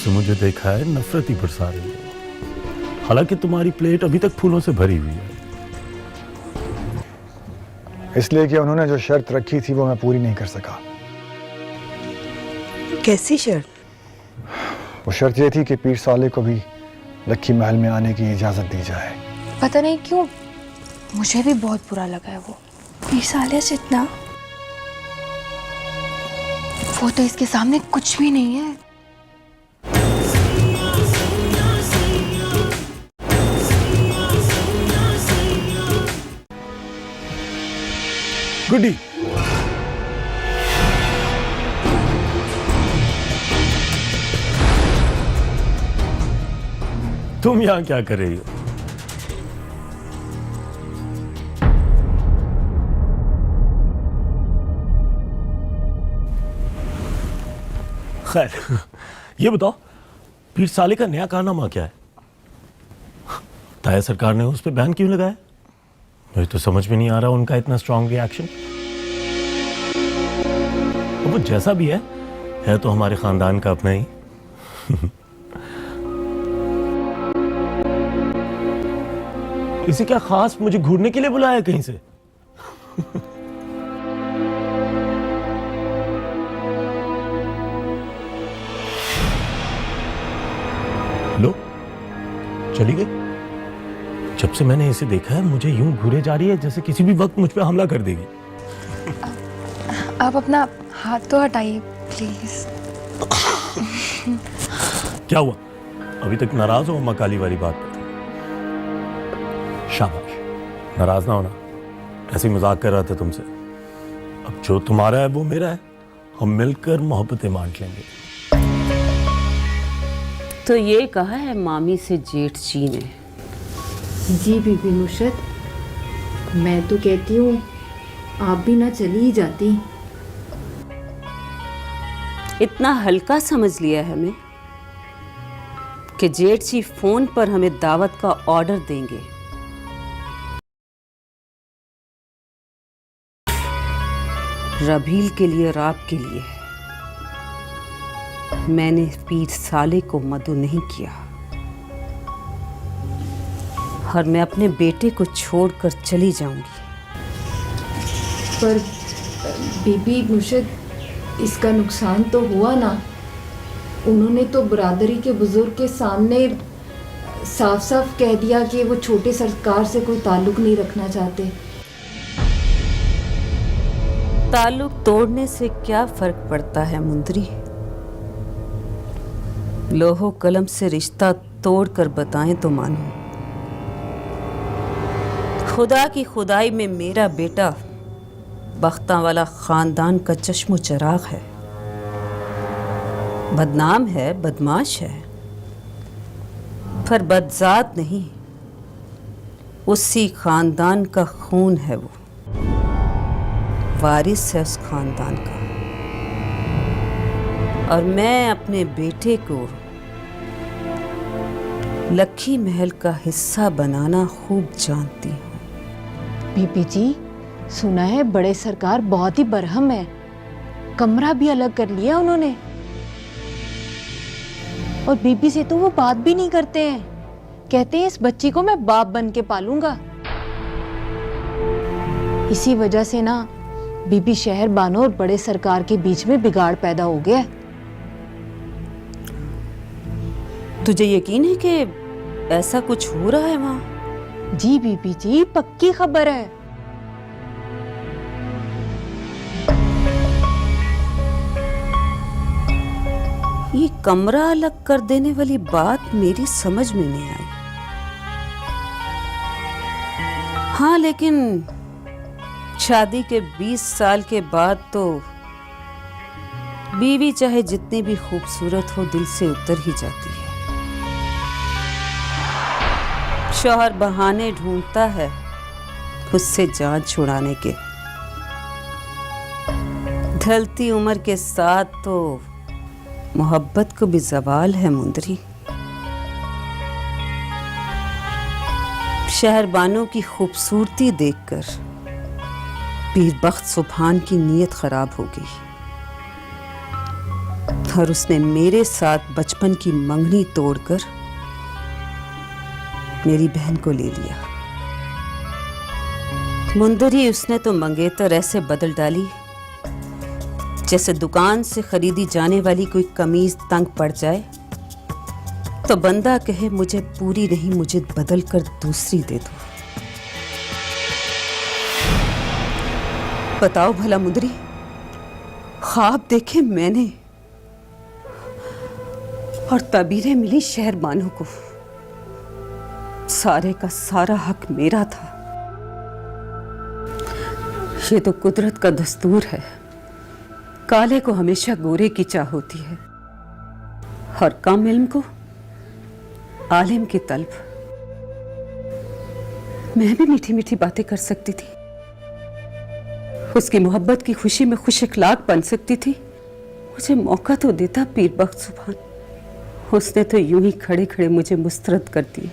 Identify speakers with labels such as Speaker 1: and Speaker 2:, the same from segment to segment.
Speaker 1: से मुझे देखा है नफरत ही बरसा रही है। हालांकि तुम्हारी प्लेट अभी तक फूलों से भरी हुई है।
Speaker 2: इसलिए कि उन्होंने जो शर्त रखी थी वो मैं पूरी नहीं कर सका।
Speaker 3: कैसी शर्त?
Speaker 2: वो शर्त ये थी कि पीर साले को भी लक्की महल में आने की इजाजत दी जाए।
Speaker 4: पता नहीं क्यों मुझे भी बहुत बुरा लगा है वो पीर साले से इतना। वो तो इसके सामने कुछ भी नहीं है।
Speaker 1: गुड्डी, तुम यहां क्या कर रही हो? खैर, ये बताओ पीर साले का नया कारनामा क्या है? ताया सरकार ने उस पर बैन क्यों लगाया? मुझे तो समझ में नहीं आ रहा उनका इतना स्ट्रांग रिएक्शन। वो जैसा भी है तो हमारे खानदान का अपना ही। इसे क्या खास मुझे घूरने के लिए बुलाया कहीं से? लो, चली गई। जब से मैंने इसे देखा है मुझे यूं घूरे जा रही है जैसे किसी भी वक्त मुझ पे हमला कर देगी।
Speaker 4: आप अपना हाथ तो हटाइए प्लीज।
Speaker 1: क्या हुआ? अभी तक नाराज हो अम्मा काली वाली बात पर? शाबाश, नाराज ना होना। ऐसे ही मजाक कर रहा था तुमसे। अब जो तुम्हारा है वो मेरा है, हम मिलकर मोहब्बतें बांट लेंगे।
Speaker 5: तो ये कहा है मामी से जेठ जी ने?
Speaker 6: जी बीबी नुशत, मैं तो कहती हूँ आप भी ना चली ही जाती।
Speaker 5: इतना हल्का समझ लिया है हमें कि जेठ जी फोन पर हमें दावत का ऑर्डर देंगे। रबील के लिए और आपके लिए मैंने पीर साले को मदऊ नहीं किया और मैं अपने बेटे को छोड़कर चली जाऊंगी।
Speaker 6: पर बीबी नुशत, इसका नुकसान तो हुआ ना। उन्होंने तो बरादरी के बुजुर्ग के सामने साफ साफ कह दिया कि वो छोटे सरकार से कोई ताल्लुक नहीं रखना चाहते।
Speaker 5: ताल्लुक तोड़ने से क्या फर्क पड़ता है मुंदरी? लोहो कलम से रिश्ता तोड़कर बताएं तो मानो। खुदा की खुदाई में मेरा बेटा बख्ता वाला खानदान का चश्मो चराग है। बदनाम है, बदमाश है, पर बदजात नहीं। उसी खानदान का खून है वो, वारिस है उस खानदान का। और मैं अपने बेटे को लक्की महल का हिस्सा बनाना खूब जानती हूँ।
Speaker 6: बीबी जी, सुना है बड़े सरकार बहुत ही बरहम है। कमरा भी अलग कर लिया उन्होंने। और बीबी से तो वो बात भी नहीं करते हैं। कहते हैं इस बच्ची को मैं बाप बन के पालूंगा। इसी वजह से ना बीबी शहर बानो और बड़े सरकार के बीच में बिगाड़ पैदा हो गया।
Speaker 5: तुझे यकीन है कि ऐसा कुछ हो रहा है वहां?
Speaker 6: जी बीबी जी, पक्की खबर है।
Speaker 5: ये कमरा अलग कर देने वाली बात मेरी समझ में नहीं आई। हाँ, लेकिन शादी के 20 साल के बाद तो बीवी चाहे जितनी भी खूबसूरत हो दिल से उतर ही जाती है। शौहर बहाने ढूंढता है उससे जान छुड़ाने के। ढलती उम्र के साथ तो मोहब्बत को भी ज़वाल है मुंदरी। शहरबानों की खूबसूरती देखकर पीर बख्त सुभान की नीयत खराब हो गई। और उसने मेरे साथ बचपन की मंगनी तोड़कर मेरी बहन को ले लिया। मुंदरी उसने तो मंगेतर ऐसे बदल डाली जैसे दुकान से खरीदी जाने वाली कोई कमीज तंग पड़ जाए तो बंदा कहे मुझे पूरी नहीं, मुझे बदल कर दूसरी दे दो। बताओ भला मुंदरी, ख्वाब देखे मैंने और तबीरें मिली शहरबानों को। सारे का सारा हक मेरा था। ये तो कुदरत का दस्तूर है, काले को हमेशा गोरे की चाह होती है और कम इल्म को आलिम की तलब। मैं भी मीठी मीठी बातें कर सकती थी, उसकी मोहब्बत की खुशी में खुश इखलाक बन सकती थी। मुझे मौका तो देता पीर बख्त सुभान। उसने तो यूं ही खड़े खड़े मुझे मुस्तरद कर दिया।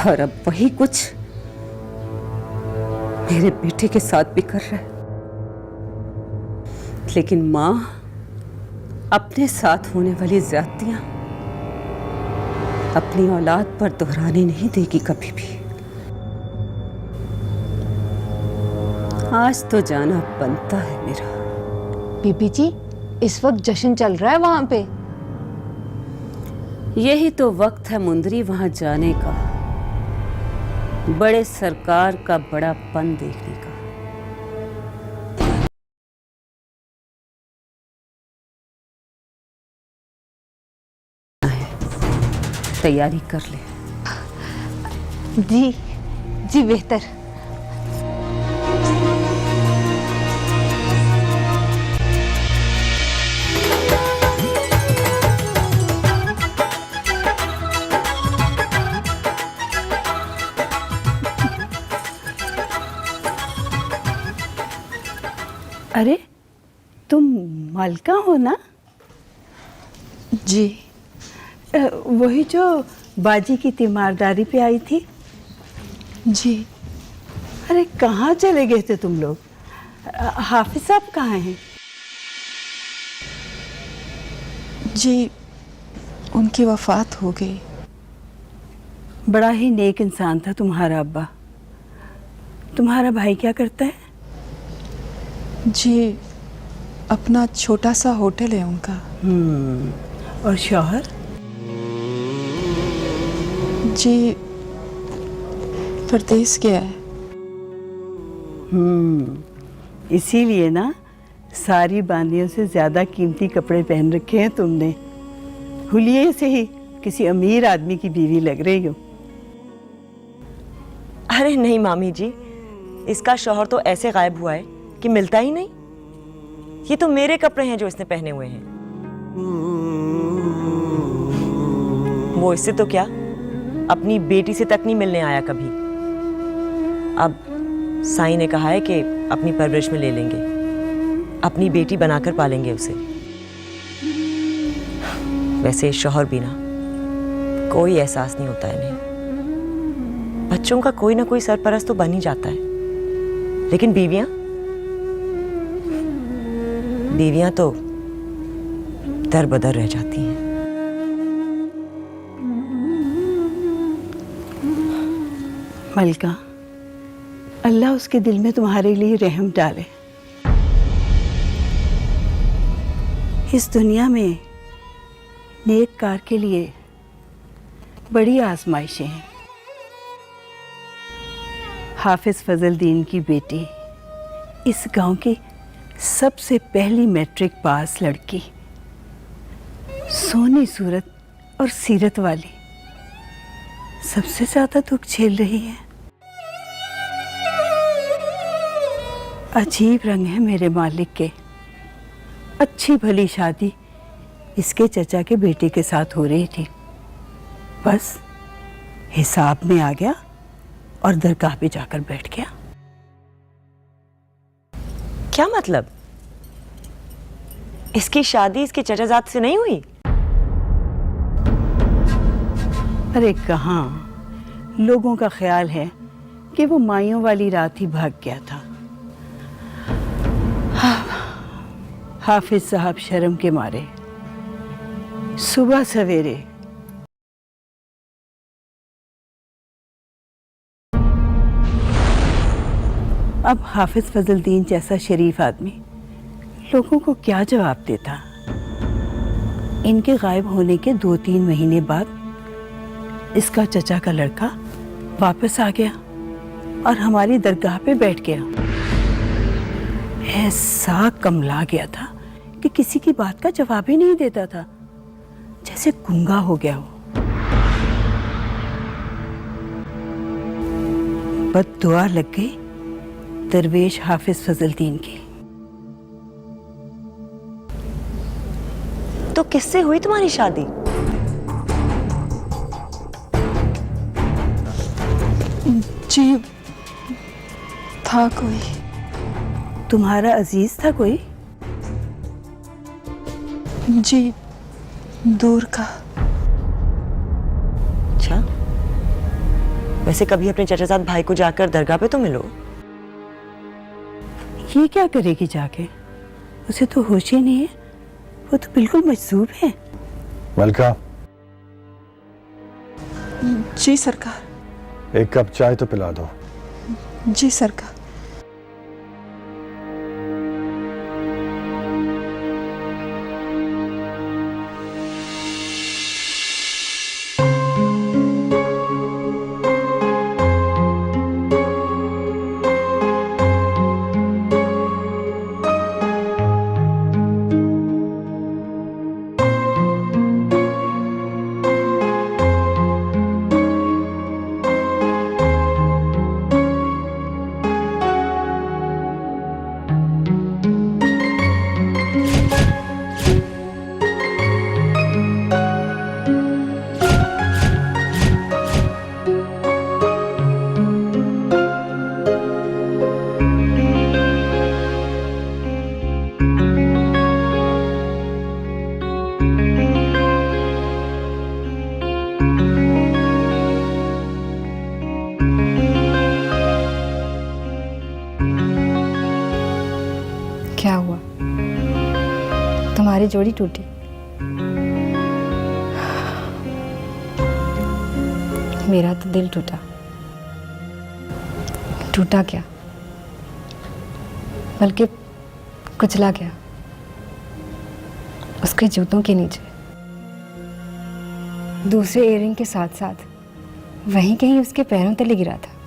Speaker 5: और अब वही कुछ मेरे बेटे के साथ भी कर रहा है। लेकिन मां अपने साथ होने वाली ज्यादतियां अपनी औलाद पर दोहराने नहीं देगी कभी भी। आज तो जाना बनता है मेरा।
Speaker 4: बीबी जी, इस वक्त जश्न चल रहा है वहां पे।
Speaker 5: यही तो वक्त है मुंदरी वहां जाने का, बड़े सरकार का बड़ापन देखने का। तैयारी कर ले।
Speaker 4: जी जी, बेहतर।
Speaker 3: अरे तुम मालका हो ना?
Speaker 6: जी।
Speaker 3: वही जो बाजी की तीमारदारी पे आई थी।
Speaker 6: जी।
Speaker 3: अरे कहाँ चले गए थे तुम लोग? हाफिज साहब कहाँ हैं?
Speaker 6: जी, उनकी वफात हो गई।
Speaker 3: बड़ा ही नेक इंसान था तुम्हारा अब्बा। तुम्हारा भाई क्या करता है?
Speaker 6: जी, अपना छोटा सा होटल है उनका।
Speaker 3: और शौहर?
Speaker 6: जी, परदेस गया है।
Speaker 3: इसीलिए ना सारी बांदियों से ज्यादा कीमती कपड़े पहन रखे हैं तुमने। हुलिये से ही किसी अमीर आदमी की बीवी लग रही हो।
Speaker 7: अरे नहीं मामी जी, इसका शौहर तो ऐसे गायब हुआ है कि मिलता ही नहीं। ये तो मेरे कपड़े हैं जो इसने पहने हुए हैं। वो इससे तो क्या, अपनी बेटी से तक नहीं मिलने आया कभी। अब साईं ने कहा है कि अपनी परवरिश में ले लेंगे, अपनी बेटी बनाकर पालेंगे उसे। वैसे शौहर भी ना, कोई एहसास नहीं होता इन्हें। बच्चों का कोई ना कोई सरपरस्त तो बन ही जाता है, लेकिन बीवियां तो दर बदर रह जाती हैं।
Speaker 3: मलका, अल्लाह उसके दिल में तुम्हारे लिए रहम डाले। इस दुनिया में नेक कार के लिए बड़ी आजमाइशें हैं। हाफिज फजल दीन की बेटी इस गांव की सबसे पहली मैट्रिक पास लड़की, सोनी सूरत और सीरत वाली, सबसे ज्यादा दुख झेल रही है। अजीब रंग है मेरे मालिक के। अच्छी भली शादी इसके चचा के बेटे के साथ हो रही थी, बस हिसाब में आ गया और दरगाह पे जाकर बैठ गया।
Speaker 7: क्या मतलब? इसकी शादी इसके चचाजाद से नहीं हुई?
Speaker 3: अरे कहाँ, लोगों का ख्याल है कि वो माइयों वाली रात ही भाग गया था। हाफिज साहब शर्म के मारे सुबह सवेरे अब हाफिज फजलुद्दीन जैसा शरीफ आदमी लोगों को क्या जवाब देता। इनके गायब होने के 2-3 महीने बाद इसका चचा का लड़का वापस आ गया और हमारी दरगाह पे बैठ गया। ऐसा कमला गया था कि किसी की बात का जवाब ही नहीं देता था, जैसे गूंगा हो गया हो। बद्दुआ लग गई दरवेश हाफिज फजलुद्दीन की।
Speaker 7: तो किससे हुई तुम्हारी शादी?
Speaker 4: जी था कोई।
Speaker 3: तुम्हारा अजीज था कोई?
Speaker 4: जी दूर का।
Speaker 7: अच्छा, वैसे कभी अपने चाचा साथ भाई को जाकर दरगाह पे तो मिलो।
Speaker 3: ये क्या करेगी जाके? उसे तो होश ही नहीं है, वो तो बिल्कुल मजसूब है।
Speaker 2: मलका,
Speaker 4: जी सरकार।
Speaker 2: एक कप चाय तो पिला दो।
Speaker 4: जी सरकार। क्या हुआ? तुम्हारी जोड़ी टूटी? मेरा तो दिल टूटा। टूटा क्या, बल्कि कुचला गया उसके जूतों के नीचे। दूसरे इयररिंग के साथ साथ वहीं कहीं उसके पैरों तले गिरा था।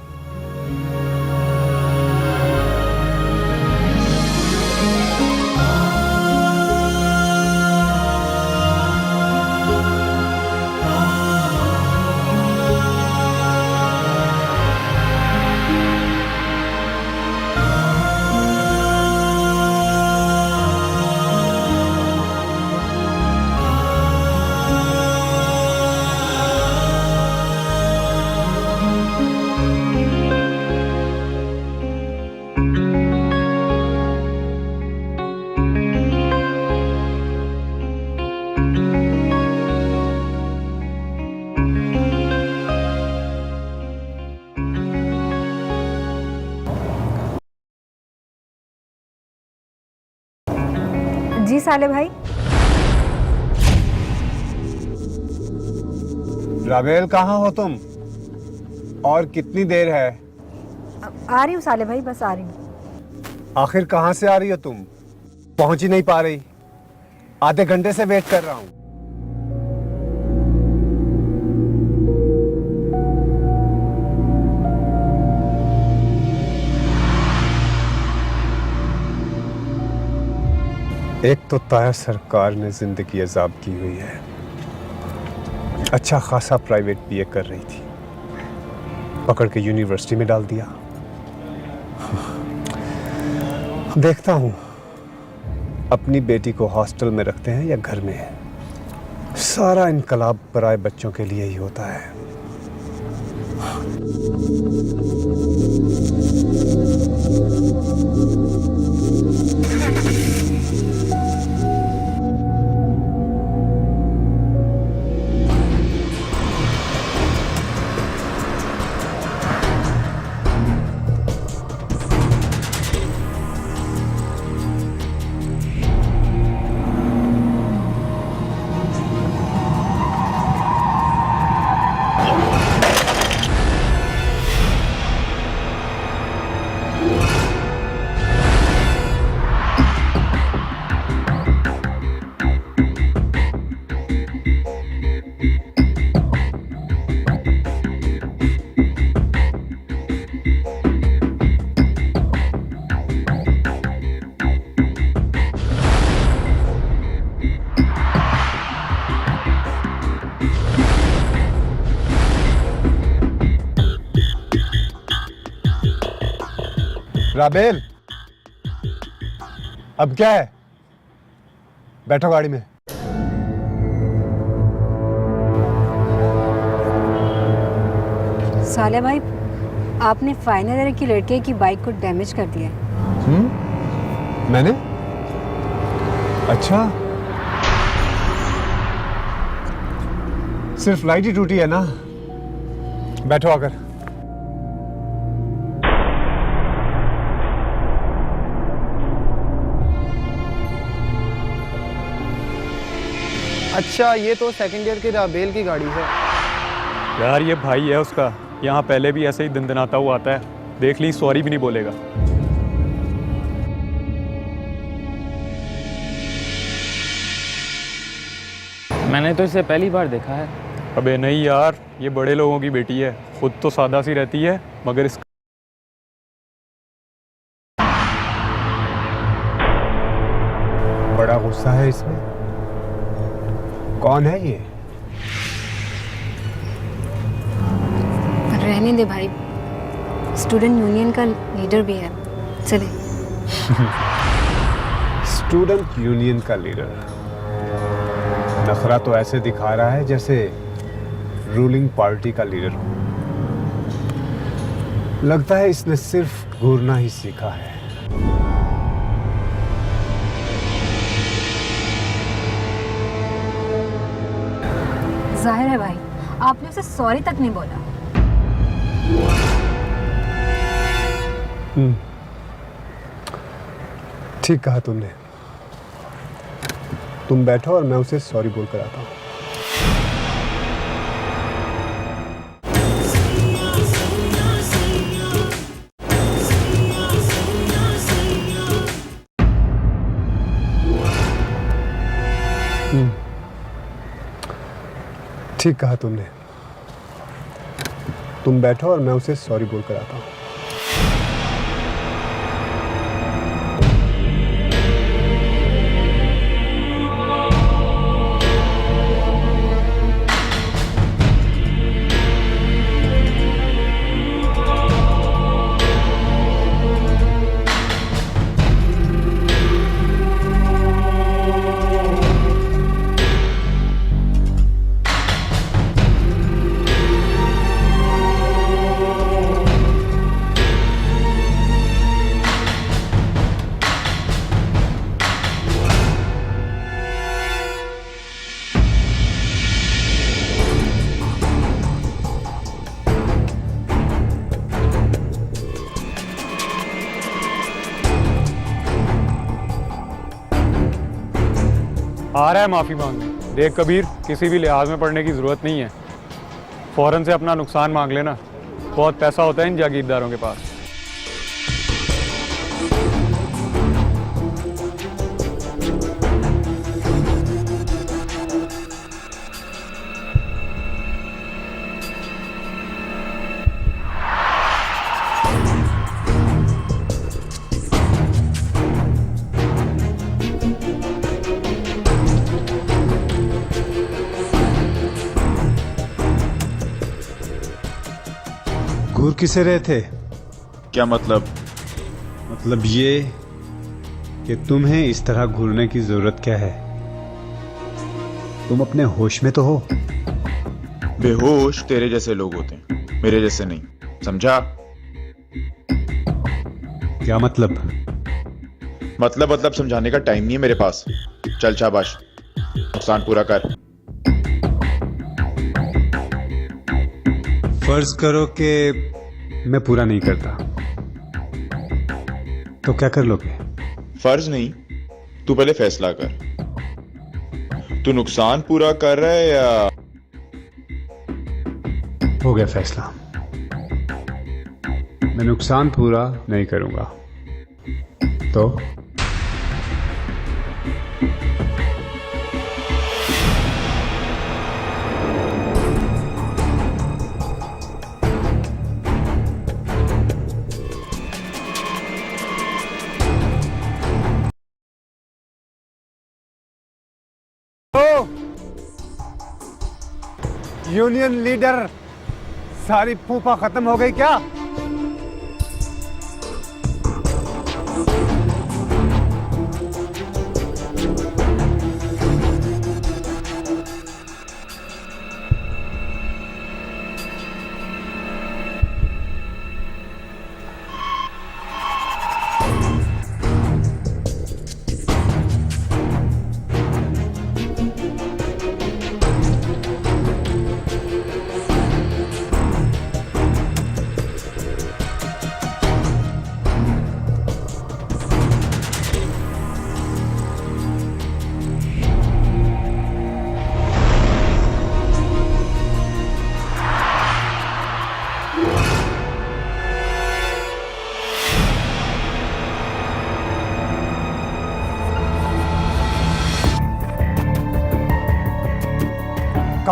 Speaker 4: जी साले भाई।
Speaker 8: राबेल, कहाँ हो तुम? और कितनी देर है?
Speaker 4: आ रही हूँ साले भाई, बस आ रही हूँ।
Speaker 8: आखिर कहाँ से आ रही हो तुम? पहुंच ही नहीं पा रही। आधे घंटे से वेट कर रहा हूँ। एक तो ताया सरकार ने जिंदगी अजाब की हुई है। अच्छा खासा प्राइवेट बीए कर रही थी, पकड़ के यूनिवर्सिटी में डाल दिया। देखता हूँ अपनी बेटी को हॉस्टल में रखते हैं या घर में। सारा इनकलाब पराए बच्चों के लिए ही होता है। राबेल, अब क्या है? बैठो गाड़ी में।
Speaker 9: साले भाई, आपने फाइनल ईयर की लड़के की बाइक को डैमेज कर दिया है।
Speaker 8: मैंने? अच्छा, सिर्फ लाइट ही टूटी है ना? बैठो आकर।
Speaker 10: अच्छा, ये तो सेकंड ईयर के राबेल की गाड़ी है।
Speaker 11: यार ये भाई है उसका, यहाँ पहले भी ऐसे ही दंदनाता हुआ आता है, देख ली सॉरी भी नहीं बोलेगा।
Speaker 10: मैंने तो इसे पहली बार देखा है।
Speaker 11: अबे नहीं यार, ये बड़े लोगों की बेटी है, खुद तो सादा सी रहती है मगर इस
Speaker 8: बड़ा गुस्सा है इसमें। कौन है ये?
Speaker 9: रहने दे भाई, स्टूडेंट यूनियन का लीडर भी है। चले।
Speaker 8: स्टूडेंट यूनियन का लीडर नखरा तो ऐसे दिखा रहा है जैसे रूलिंग पार्टी का लीडर हो। लगता है इसने सिर्फ घूरना ही सीखा है।
Speaker 9: जाहिर है भाई, आपने उसे सॉरी तक नहीं बोला।
Speaker 8: ठीक कहा तुमने। तुम बैठो और मैं उसे सॉरी बोल कर आता हूँ। ठीक कहा तुमने। तुम बैठो और मैं उसे सॉरी बोल कर आता हूँ।
Speaker 11: आ रहा है माफ़ी मांगने। देख कबीर, किसी भी लिहाज में पड़ने की ज़रूरत नहीं है, फ़ौरन से अपना नुकसान मांग लेना। बहुत पैसा होता है इन जागीरदारों के पास।
Speaker 8: घूर किसे रहे थे?
Speaker 12: क्या मतलब?
Speaker 8: मतलब ये कि तुम्हें इस तरह घूरने की जरूरत क्या है? तुम अपने होश में तो हो।
Speaker 12: बेहोश तेरे जैसे लोग होते हैं, मेरे जैसे नहीं, समझा?
Speaker 8: क्या मतलब?
Speaker 12: मतलब समझाने का टाइम नहीं है मेरे पास। चल शाबाश, नुकसान पूरा कर।
Speaker 8: फर्ज करो कि मैं पूरा नहीं करता, तो क्या कर लोगे?
Speaker 12: फर्ज नहीं, तू पहले फैसला कर। तू नुकसान पूरा कर रहा है या?
Speaker 8: हो गया फैसला। मैं नुकसान पूरा नहीं करूंगा। तो यूनियन लीडर, सारी फूफा खत्म हो गई क्या?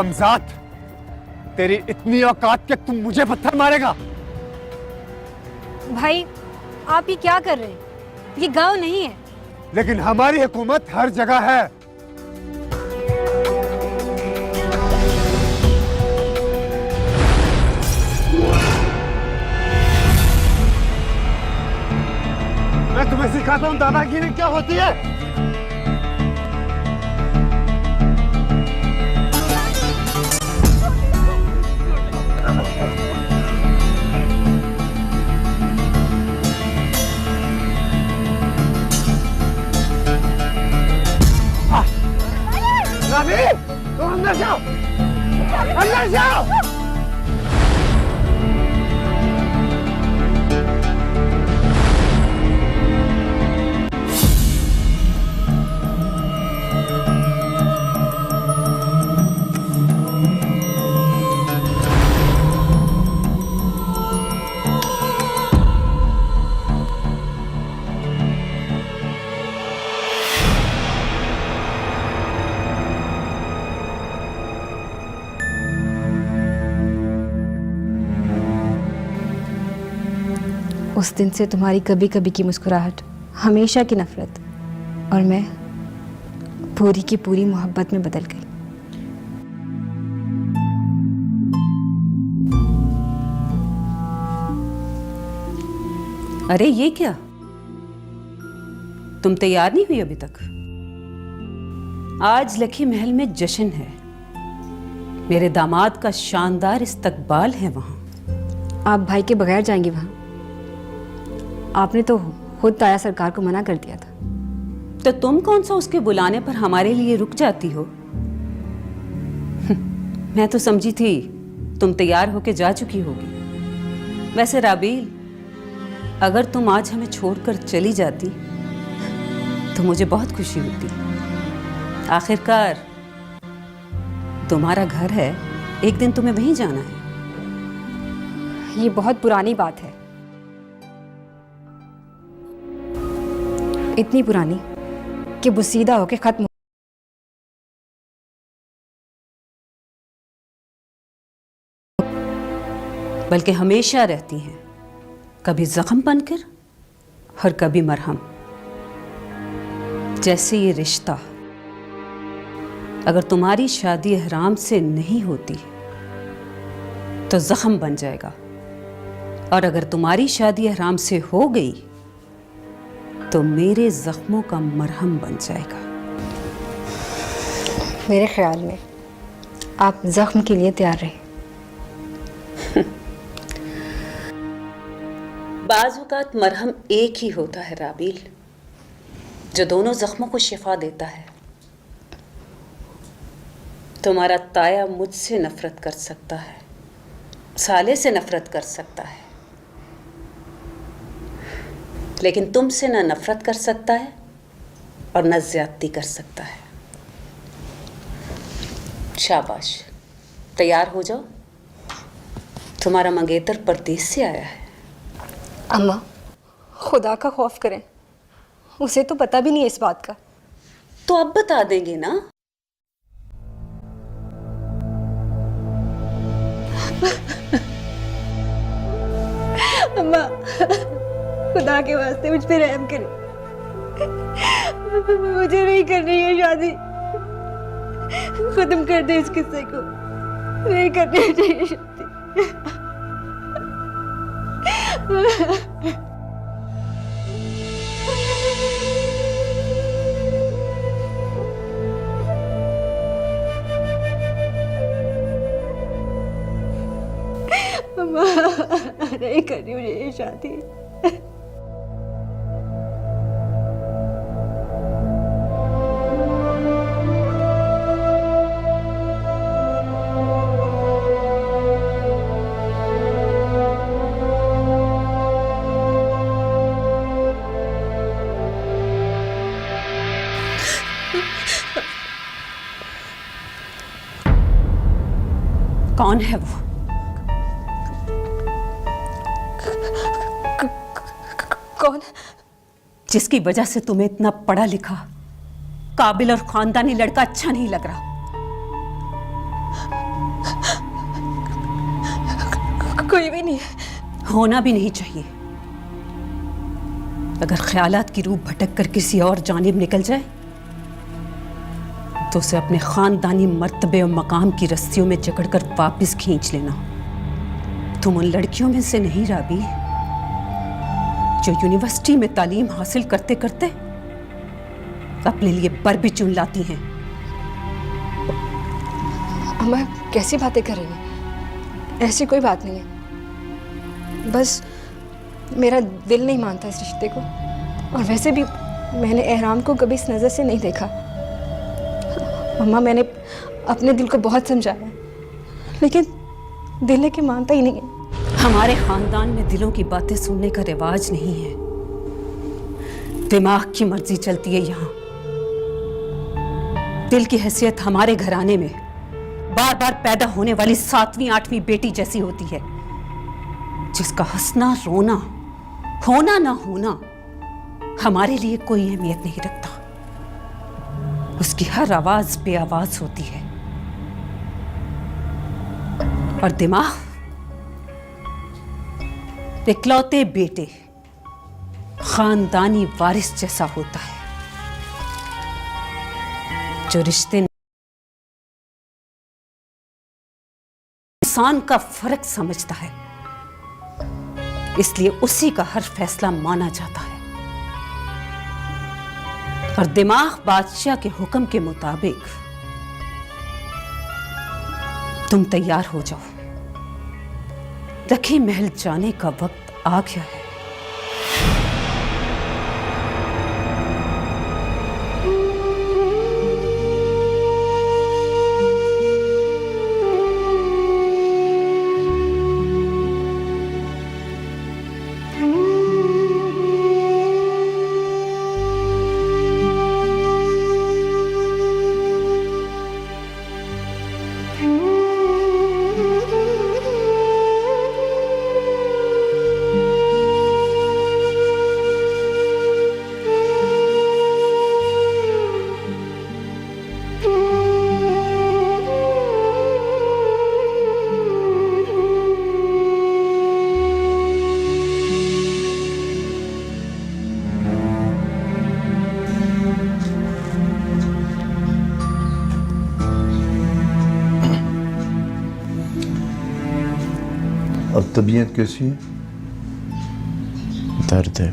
Speaker 8: कमजात, तेरी इतनी औकात कि तुम मुझे पत्थर मारेगा?
Speaker 9: भाई आप ये क्या कर रहे हैं? ये गांव नहीं है।
Speaker 8: लेकिन हमारी हुकूमत हर जगह है। मैं तुम्हें सिखाता हूं दादागिरी क्या होती है। रवि, तुम अंदर जाओ, अंदर जाओ।
Speaker 4: उस दिन से तुम्हारी कभी कभी की मुस्कुराहट, हमेशा की नफरत और मैं पूरी की पूरी मोहब्बत में बदल गई।
Speaker 5: अरे ये क्या, तुम तैयार नहीं हुई अभी तक? आज लखी महल में जश्न है, मेरे दामाद का शानदार इस्तकबाल है वहां।
Speaker 4: आप भाई के बगैर जाएंगे वहां? आपने तो खुद ताया सरकार को मना कर दिया था।
Speaker 5: तो तुम कौन सा उसके बुलाने पर हमारे लिए रुक जाती हो? मैं तो समझी थी तुम तैयार होके जा चुकी होगी। वैसे राबील, अगर तुम आज हमें छोड़कर चली जाती तो मुझे बहुत खुशी होती। आखिरकार तुम्हारा घर है, एक दिन तुम्हें वहीं जाना है।
Speaker 4: ये बहुत पुरानी बात है, इतनी पुरानी कि बुसीदा होके खत्म।
Speaker 5: बल्कि हमेशा रहती हैं, कभी जख्म बनकर और कभी मरहम। जैसे ये रिश्ता अगर तुम्हारी शादी हराम से नहीं होती तो जख्म बन जाएगा, और अगर तुम्हारी शादी हराम से हो गई तो मेरे जख्मों का मरहम बन जाएगा।
Speaker 4: मेरे ख्याल में आप जख्म के लिए तैयार रहे।
Speaker 5: बाज़ औक़ात मरहम एक ही होता है राबील, जो दोनों जख्मों को शिफा देता है। तुम्हारा ताया मुझसे नफरत कर सकता है, साले से नफरत कर सकता है, लेकिन तुमसे ना नफरत कर सकता है और न ज्यादती कर सकता है। शाबाश, तैयार हो जाओ, तुम्हारा मंगेतर परदेस से आया है।
Speaker 4: अम्मा, खुदा का खौफ करें, उसे तो पता भी नहीं है इस बात का।
Speaker 5: तो अब बता देंगे ना।
Speaker 4: अम्मा, खुदा के वास्ते मुझ पे रहम करें, मुझे नहीं करनी है शादी। खत्म कर दे इस किस्से को, नहीं करनी चाहिए शादी। अम्मा, नहीं करनी मुझे ये शादी।
Speaker 5: कौन है वो?
Speaker 4: कौन?
Speaker 5: जिसकी वजह से तुम्हें इतना पढ़ा लिखा, काबिल और खानदानी लड़का अच्छा नहीं लग रहा।
Speaker 4: कोई भी नहीं है।
Speaker 5: होना भी नहीं चाहिए। अगर ख्यालात की रूह भटक कर किसी और जानिब निकल जाए तो उसे अपने खानदानी मर्तबे और मकाम की रस्सियों में जकड़कर वापस खींच लेना। तुम उन लड़कियों में से नहीं राबी जो यूनिवर्सिटी में तालीम हासिल करते करते अपने लिए बर भी चुन लाती हैं।
Speaker 4: अम्मा कैसी बातें कर रही हैं? ऐसी कोई बात नहीं है। बस मेरा दिल नहीं मानता इस रिश्ते को, और वैसे भी मैंने एहराम को कभी इस नज़र से नहीं देखा। अम्मा मैंने अपने दिल को बहुत समझाया, लेकिन दिल के मानता ही नहीं है।
Speaker 5: हमारे खानदान में दिलों की बातें सुनने का रिवाज नहीं है, दिमाग की मर्जी चलती है यहाँ। दिल की हैसियत हमारे घराने में बार बार पैदा होने वाली 7वीं 8वीं बेटी जैसी होती है, जिसका हंसना रोना होना ना होना हमारे लिए कोई अहमियत नहीं रखता। उसकी हर आवाज बेआवाज होती है। और दिमाग इकलौते बेटे खानदानी वारिस जैसा होता है, जो रिश्ते इंसान का फर्क समझता है, इसलिए उसी का हर फैसला माना जाता है। और दिमाग बादशाह के हुक्म के मुताबिक तुम तैयार हो जाओ, रखी महल जाने का वक्त आ गया है।
Speaker 13: अब तबीयत कैसी है?
Speaker 1: दर्द है।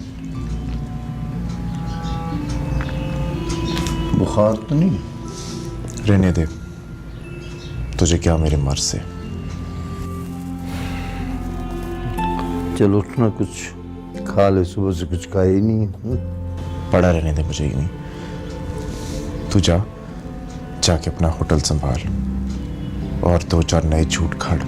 Speaker 13: बुखार तो नहीं?
Speaker 1: रहने दे, तुझे क्या मेरे मर्ज से।
Speaker 13: चल उठना, कुछ खा ले, सुबह से कुछ खाया ही नहीं है।
Speaker 1: पड़ा रहने दे मुझे यूं ही। तू जाके अपना होटल संभाल और 2-4 नए झूठ खाड़।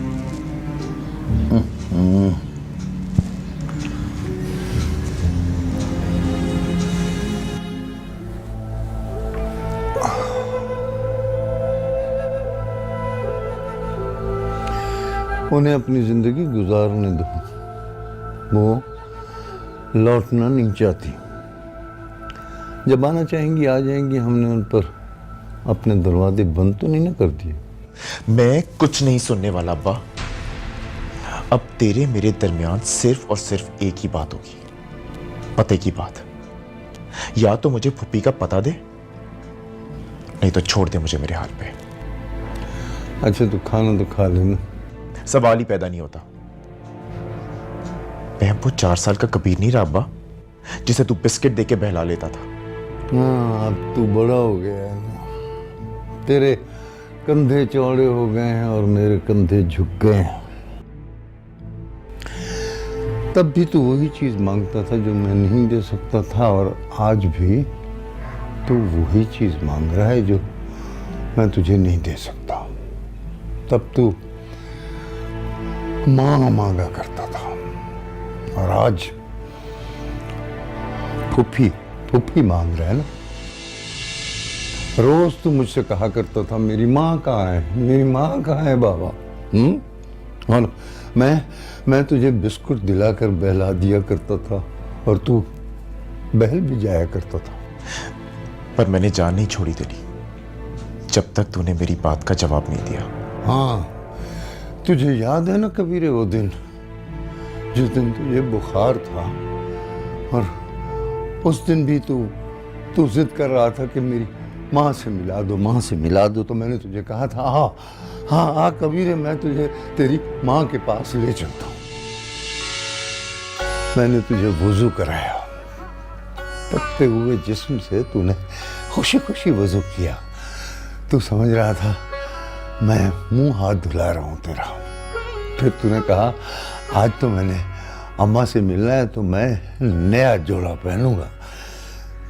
Speaker 13: उन्हें अपनी जिंदगी गुजारने दो, वो लौटना नहीं चाहती। जब आना चाहेंगी आ जाएंगी। हमने उन पर अपने दरवाजे बंद तो नहीं ना कर दिए।
Speaker 1: मैं कुछ नहीं सुनने वाला अब्बा। अब तेरे मेरे दरमियान सिर्फ और सिर्फ एक ही बात होगी, पते की बात। या तो मुझे फुप्पी का पता दे, नहीं तो छोड़ दे मुझे मेरे हाल पे।
Speaker 13: अच्छा तो खाना तो खा लेना।
Speaker 1: सवाल ही पैदा नहीं होता। मैं वो 4 साल का कबीर नहीं रहा अब्बा, जिसे तू बिस्किट देके बहला लेता था।
Speaker 13: हाँ, अब तू बड़ा हो गया है ना। तेरे कंधे चौड़े हो गए हैं और मेरे कंधे झुक गए हैं। तब भी तू वही चीज मांगता था जो मैं नहीं दे सकता था, और आज भी तू वही चीज मांग रहा है जो मैं तुझे नहीं दे सकता। तब तू मां मांगा करता था, और आज फुफी मांग रहा है ना। रोज तू मुझसे कहा करता था मेरी माँ कहाँ है, मेरी माँ कहाँ है बाबा। और मैं तुझे बिस्कुट दिलाकर बहला दिया करता था, और तू बहल भी जाया करता था।
Speaker 1: पर मैंने जान नहीं छोड़ी तेरी, जब तक तूने मेरी बात का जवाब नहीं दिया।
Speaker 13: हाँ, तुझे याद है ना कबीरे वो दिन, जिस दिन तुझे बुखार था और उस दिन भी तू जिद कर रहा था कि मेरी माँ से मिला दो, माँ से मिला दो। तो मैंने तुझे कहा था हाँ हाँ हाँ कबीरे, मैं तुझे तेरी माँ के पास ले चलता हूँ। मैंने तुझे वुजू कराया, तपते हुए जिस्म से तूने खुशी खुशी वुजू किया। तू समझ रहा था मैं मुंह हाथ धुला रहा हूँ तेरा। फिर तूने कहा आज तो मैंने अम्मा से मिलना है तो मैं नया जोड़ा पहनूंगा।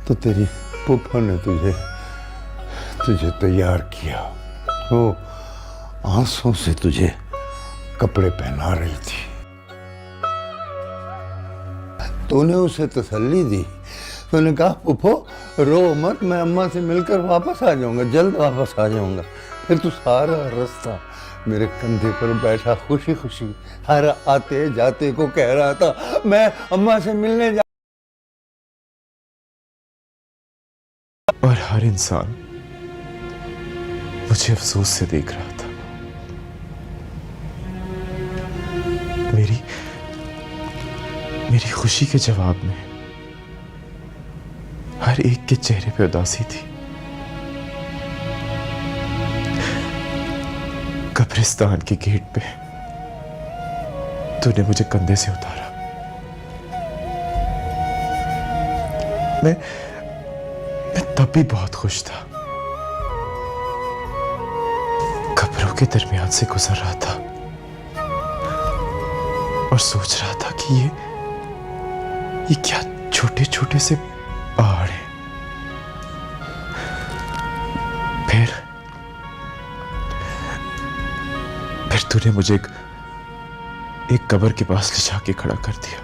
Speaker 13: तो तेरी फूफा ने तुझे तैयार किया, वो आंसू से तुझे कपड़े पहना रही थी। तूने उसे तसल्ली दी, तूने कहा फूफो रो मत, मैं अम्मा से मिलकर वापस आ जाऊंगा, जल्द वापस आ जाऊंगा। फिर तू सारा रास्ता मेरे कंधे पर बैठा खुशी खुशी हर आते जाते को कह रहा था मैं अम्मा से मिलने जा।
Speaker 1: और हर इंसान मुझे अफसोस से देख रहा था। मेरी खुशी के जवाब में हर एक के चेहरे पे उदासी थी। कब्रिस्तान के गेट पे तूने मुझे कंधे से उतारा। मैं तब भी बहुत खुश था। कब्रों के दरमियान से गुजर रहा था और सोच रहा था कि ये क्या छोटे छोटे से पहाड़ हैं। फिर तूने मुझे एक कब्र के पास ले जाके खड़ा कर दिया।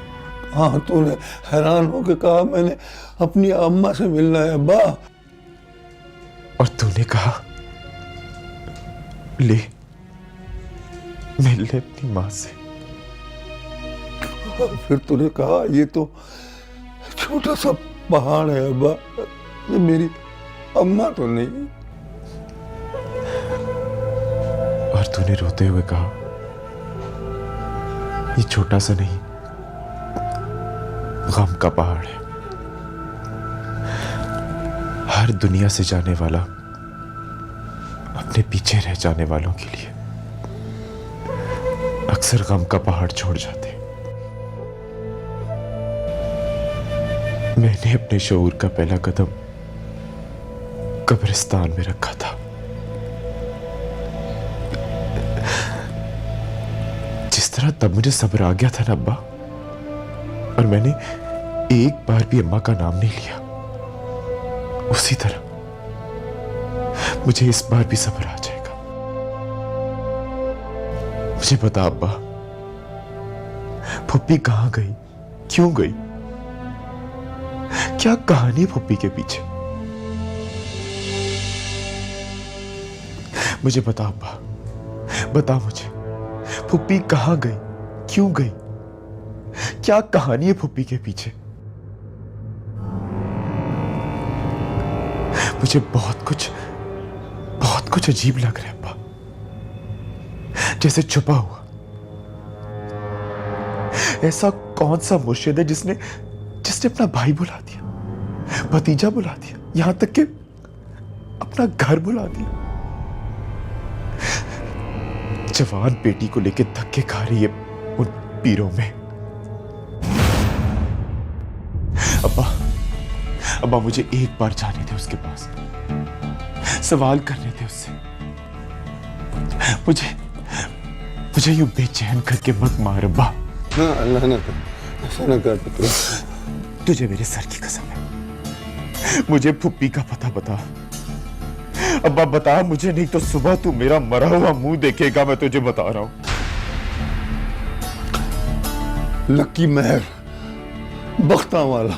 Speaker 13: हाँ, तूने हैरान होकर कहा मैंने अपनी अम्मा से मिलना है अब्बा।
Speaker 1: और तूने कहा ले मिल ले अपनी माँ से।
Speaker 13: फिर तूने कहा ये तो छोटा सा पहाड़ है अब्बा, ये मेरी अम्मा तो नहीं।
Speaker 1: और तूने रोते हुए कहा ये छोटा सा नहीं, गम का पहाड़ है। हर दुनिया से जाने वाला अपने पीछे रह जाने वालों के लिए अक्सर गम का पहाड़ छोड़ जाते। मैंने अपने शऊर का पहला कदम कब्रिस्तान में रखा था। जिस तरह तब मुझे सब्र आ गया था ना अब्बा, और मैंने एक बार भी अम्मा का नाम नहीं लिया, उसी तरह मुझे इस बार भी सब्र आ जाएगा। मुझे बता अब्बा, फुप्पी कहां गई, क्यों गई, क्या कहानी है फुप्पी के पीछे? मुझे बता अब्बा, बता मुझे, फुप्पी कहां गई, क्यों गई, क्या कहानी है फुप्पी के पीछे? मुझे बहुत कुछ अजीब लग रहा है अब्बा, जैसे छुपा हुआ। ऐसा कौन सा मुर्शिद है जिसने अपना भाई बुला दिया, भतीजा बुला दिया, यहां तक कि अपना घर बुला दिया। जवान बेटी को लेकर धक्के खा रही है उन पीरों में। अब्बा मुझे एक बार जाने दे उसके पास, सवाल करने दे उससे। मुझे यूं बेचैन करके मत मार अब्बा।
Speaker 13: हाँ, अल्लाह ना कर, ऐसा ना कर पुत्र।
Speaker 1: तुझे मेरे सर की कसम है, मुझे फुप्पी का पता बता अब्बा, बता मुझे, नहीं तो सुबह तू मेरा मरा हुआ मुंह देखेगा। मैं तुझे बता रहा हूं।
Speaker 13: लक्की महर बख्ता वाला